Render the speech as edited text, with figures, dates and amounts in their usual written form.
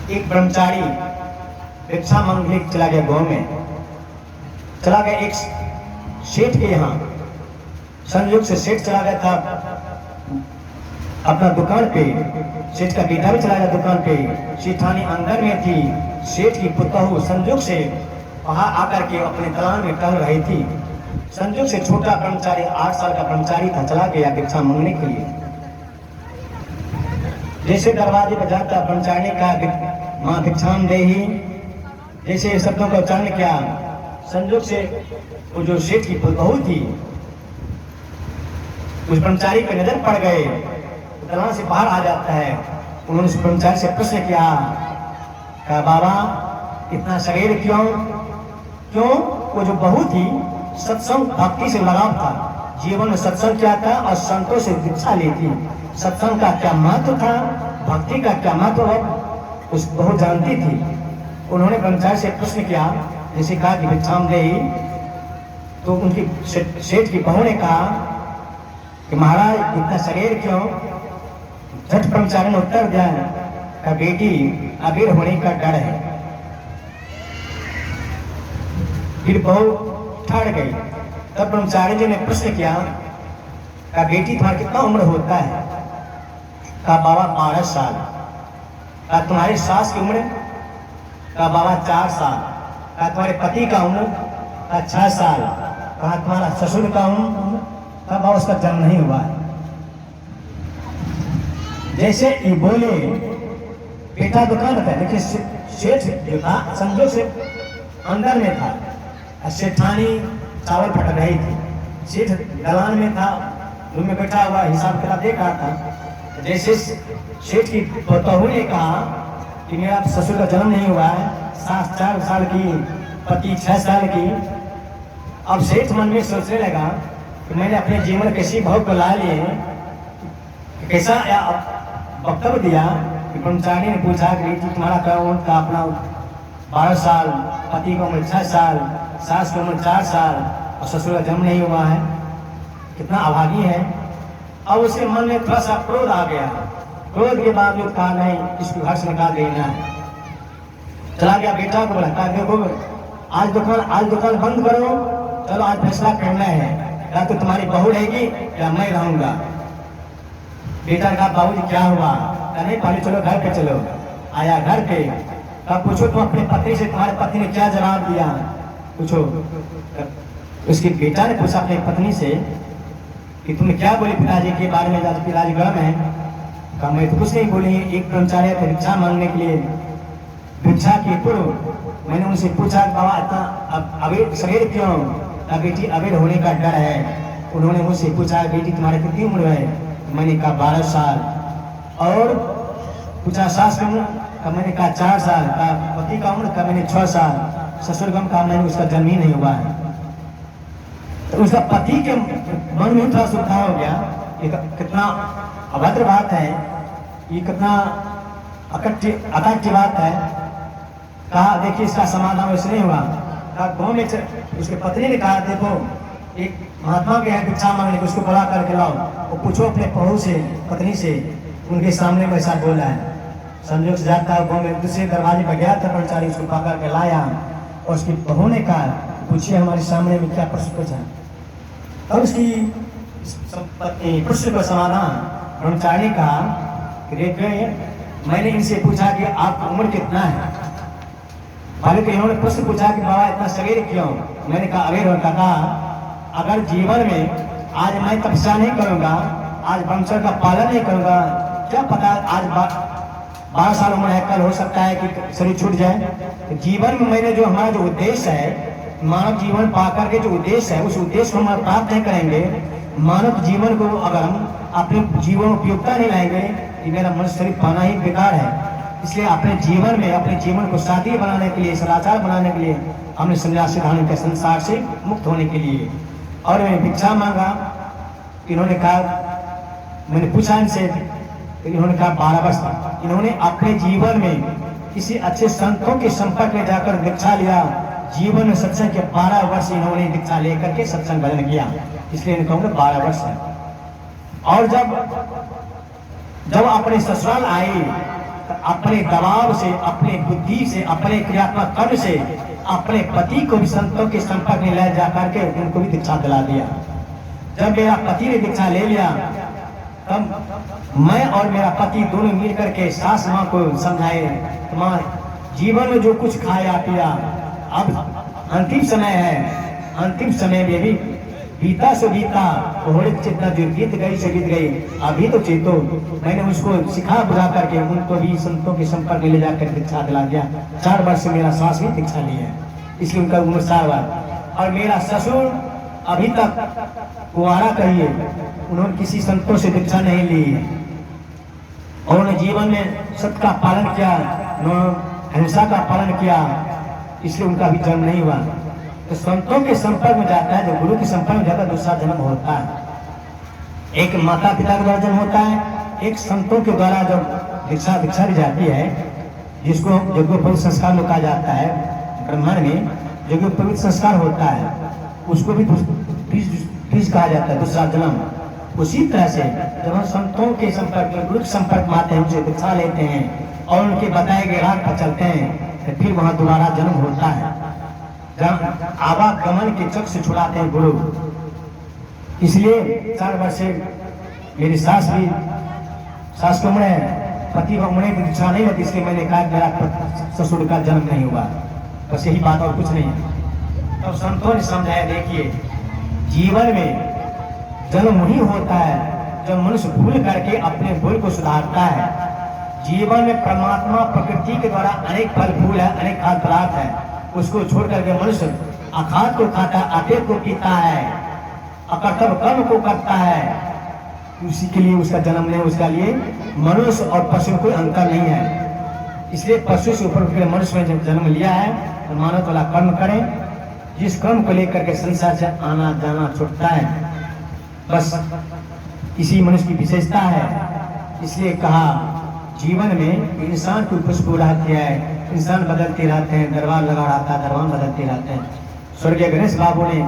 एक ब्रह्मचारी भिक्षा मांगने चला गया, गांव में चला गया एक सेठ के यहाँ। संयोग से सेठ चला गया था अपना दुकान पे, सेठ का बेटा भी चला गया दुकान पे। सेठानी अंदर में थी, सेठ की पुतहू संयोग से वहां आकर के अपने दलान में टहल रही थी। संयोग से छोटा ब्रह्मचारी 8 साल का ब्रह्मचारी था, चला गया भिक्षा मांगने के लिए। जैसे दरवाजे पर जाता ब्रह्मचारी का माँ भिक्षाम देहि, जैसे शब्दों का उच्चारण किया, संयोग से वो जो सेठ की बहू थी उस ब्रह्मचारी पे नजर पड़ गए, दलान से बाहर आ जाता है। उन्होंने उस ब्रह्मचारी से प्रश्न किया, कहा बाबा इतना शरीर क्यों? क्यों? वो जो बहू थी सत्संग भक्ति से लगाव था, जीवन में सत्संग क्या था और संतों से दीक्षा ली थी। सत्संग का क्या महत्व था, भक्ति का क्या महत्व उस बहू जानती थी। उन्होंने ब्रह्मचारी से प्रश्न किया, जैसे कहा कि भिक्षाम देहि, तो उनकी सेठ की बहू ने कहा कि महाराज इतना शरीर क्यों? झट ब्रह्मचारी ने उत्तर दिया, का बेटी अबीर होने का डर है। फिर बहू ठहर गई। तब ब्रह्मचारी जी ने प्रश्न किया, का बेटी तुम्हारा कितना उम्र होता है? कहा बाबा 12 साल। कहा तुम्हारी सास की उम्र? कहा बाबा 4 साल। कहा तुम्हारे पति का उम्र? कहा 6 साल। कहा तुम्हारा ससुर का उम्र? कहा बाबा उसका जन्म नहीं हुआ है। जैसे ये बोले, बेटा दुकान था, देखिए सेठ जो था संजोग से अंदर में था, सेठानी चावल फट रही थी। सेठ दलान में था, रूम में बैठा हुआ हिसाब किताब देख रहा था। जैसे सेठ की बहू ने कहा कि मेरा ससुर का जन्म नहीं हुआ है, सास 4 साल की, पति 6 साल की। अब सेठ मन में सोचने लगा कि मैंने अपने जीवन कैसी बहू को ला लिए, कैसा वक्तव्य दिया कि ब्रह्मचारी ने पूछा कि तुम्हारा कौन का अपना 12 साल, पति की उम्र 6 साल, सास की उम्र 4 साल और ससुर का जन्म नहीं हुआ है, कितना अभागी है। अब उसके मन में थोड़ा सा क्रोध आ गया। क्रोध के बावजूद कहा नहीं, इसको घर से निकाल देना है। चला गया बेटा को बोला, कहा देखो आज दुकान बंद करो, चलो आज फैसला करना है, या तो तुम्हारी बहू रहेगी या मैं रहूंगा। बेटा कहा बाबूजी क्या हुआ? कहा नहीं पहले चलो घर पे चलो। आया घर पे, कहा पूछो तुम अपनी पत्नी से, तुम्हारे पति ने क्या जवाब दिया, पूछो। उसकी बेटा ने पूछा अपनी पत्नी से कि तुमने क्या बोली पिताजी के बारे में, जब पिताजी गर्म है? कहा मैं तो कुछ नहीं बोली, एक ब्रह्मचारी थे भिक्षा मांगने के लिए, भिक्षा के पूर्व मैंने उनसे पूछा बाबा इतना अबीर शरीर क्यों? कहा बेटी अबीर होने का डर है। उन्होंने मुझसे पूछा बेटी तुम्हारी कितनी उम्र है? मैंने कहा 12 साल। और पूछा सास की उम्र? कहा मैंने कहा 4 साल। कहा पति का उम्र? कहा मैंने 6 साल। ससुर का कहा मैंने उसका जन्म ही नहीं हुआ है। तो उसका पति के मन में थोड़ा सुखा हो गया, ये कितना अभद्र बात है, ये कितना अकट्य बात है। कहा देखिए इसका समाधान वैसे नहीं हुआ। कहा गाँव में उसके पत्नी ने कहा देखो एक महात्मा के यहाँ भिक्षा मांगने, उसको बुला करके लाओ और पूछो अपने बहू से, पत्नी से, उनके सामने में ऐसा बोला है। संयोग से जाता है गाँव में, दूसरे दरवाजे पर गया था ब्रह्मचारी, उसको पकड़ के लाया और उसकी बहू ने कहा पूछिए हमारे सामने में क्या प्रश्न पूछा। और उसकी प्रश्न का समाधान ब्रह्मचारी ने कहा कि देखिए मैंने इनसे पूछा कि आपकी उम्र कितना है? हालांकि इन्होंने प्रश्न पूछा कि बाबा इतना शरीर क्यों? मैंने कहा अबीर होता। कहा अगर जीवन में आज मैं तपस्या नहीं करूंगा, आज ब्रह्मचर्य का पालन नहीं करूंगा, क्या पता आज 12 साल उम्र है, कल हो सकता है कि शरीर छूट जाए। तो जीवन में मैंने जो हमारा जो उद्देश्य है, मानव जीवन पाकर के जो उद्देश्य है, उस उद्देश्य को हम प्राप्त नहीं करेंगे। मानव जीवन को अगर हम अपने जीवन उपयोगिता नहीं लाएंगे, कि मेरा मनुष्य शरीर पाना ही बेकार है। इसलिए अपने जीवन में, अपने जीवन को साथी बनाने के लिए, सदाचार बनाने के लिए हमने सन्यासी धारण के संसार से मुक्त होने के लिए। और मैंने भिक्षा मांगा, इन्होंने कहा, मैंने पूछा इनसे, इन्होंने कहा 12 वर्ष। इन्होंने अपने जीवन में किसी अच्छे संतों के संपर्क में जाकर दीक्षा लिया। जीवन में सत्संग के 12 वर्ष इन्होंने दीक्षा लेकर के सत्संग भजन किया, इसलिए इनका उम्र 12 वर्ष है। और जब अपने ससुराल आई अपने दबाव से, अपने बुद्धि से, अपने क्रियात्मक कर्म से अपने पति को भी संतों के संपर्क में ले जा करके उनको भी दीक्षा दिला दिया। जब मेरा पति ने दीक्षा ले लिया तब मैं और मेरा पति दोनों मिल करके सास माँ को समझाए, माँ जीवन में जो कुछ खाया पिया, अब अंतिम समय है, अंतिम समय में भी बीता सो बीता, थोड़े चेतना जो बीत गई से बीत गई, अभी तो चेतो। मैंने उसको सिखा बुझा करके उनको भी संतों के संपर्क में ले जाकर दीक्षा दिला दिया। 4 वर्ष से मेरा सास भी दीक्षा ली है, इसलिए उनका उम्र 4 वर्ष। और मेरा ससुर अभी तक कुंवारा कहिए, उन्होंने किसी संतों से दीक्षा नहीं ली है। और उन्होंने जीवन में सत्य का पालन किया, अहिंसा का पालन किया, इसलिए उनका भी जन्म नहीं हुआ। तो संतों के संपर्क में जाता है, जो गुरु के संपर्क में जाता है, दूसरा जन्म होता है। एक माता पिता के द्वारा जन्म होता है, एक संतों के द्वारा जब दीक्षा दी जाती है, जिसको यज्ञोपवीत संस्कार में कहा जाता है। ब्रह्मांड में यज्ञोपवीत संस्कार होता है, उसको भी तीज कहा जाता है, दूसरा जन्म। उसी तरह से जब हम संतों के संपर्क में, गुरु के संपर्क में आते हैं, उनसे दीक्षा लेते हैं और उनके बताए गए राह पर चलते हैं, तो फिर वहां दोबारा जन्म होता है। जब आवागमन के चक्र से छुड़ाते हैं गुरु। इसलिए 4 वर्ष से मेरी सास को उम्र है, पति को उम्र की दीक्षा नहीं होती, इसलिए मैंने कहा मेरा ससुर का जन्म नहीं हुआ, बस यही बात और कुछ नहीं है। तो संतों ने समझाया, देखिए जीवन में जन्म वही होता है जब मनुष्य भूल करके अपने भूल को सुधारता है। जीवन में परमात्मा प्रकृति के द्वारा अनेक फल फूल है, अनेक खाद्य पदार्थ है, उसको छोड़ करके मनुष्य अखाद्य को खाता है, अपेट को पीता है, अकर्तव्य कर्म को करता है। उसी के लिए उसका जन्म नहीं, उसका लिए मनुष्य और पशु में कोई अंतर नहीं है। इसलिए पशु से ऊपर मनुष्य में जब जन्म लिया है तो मानव वाला कर्म करें, जिस कर्म को लेकर के संसार से आना जाना छूटता है, बस इसी मनुष्य की विशेषता है। इसलिए कहा जीवन में इंसान की खुशबू रहती है, इंसान बदलते रहते हैं, दरबार लगा रहता है, दरबार बदलते रहते हैं। स्वर्गीय गणेश बाबू ने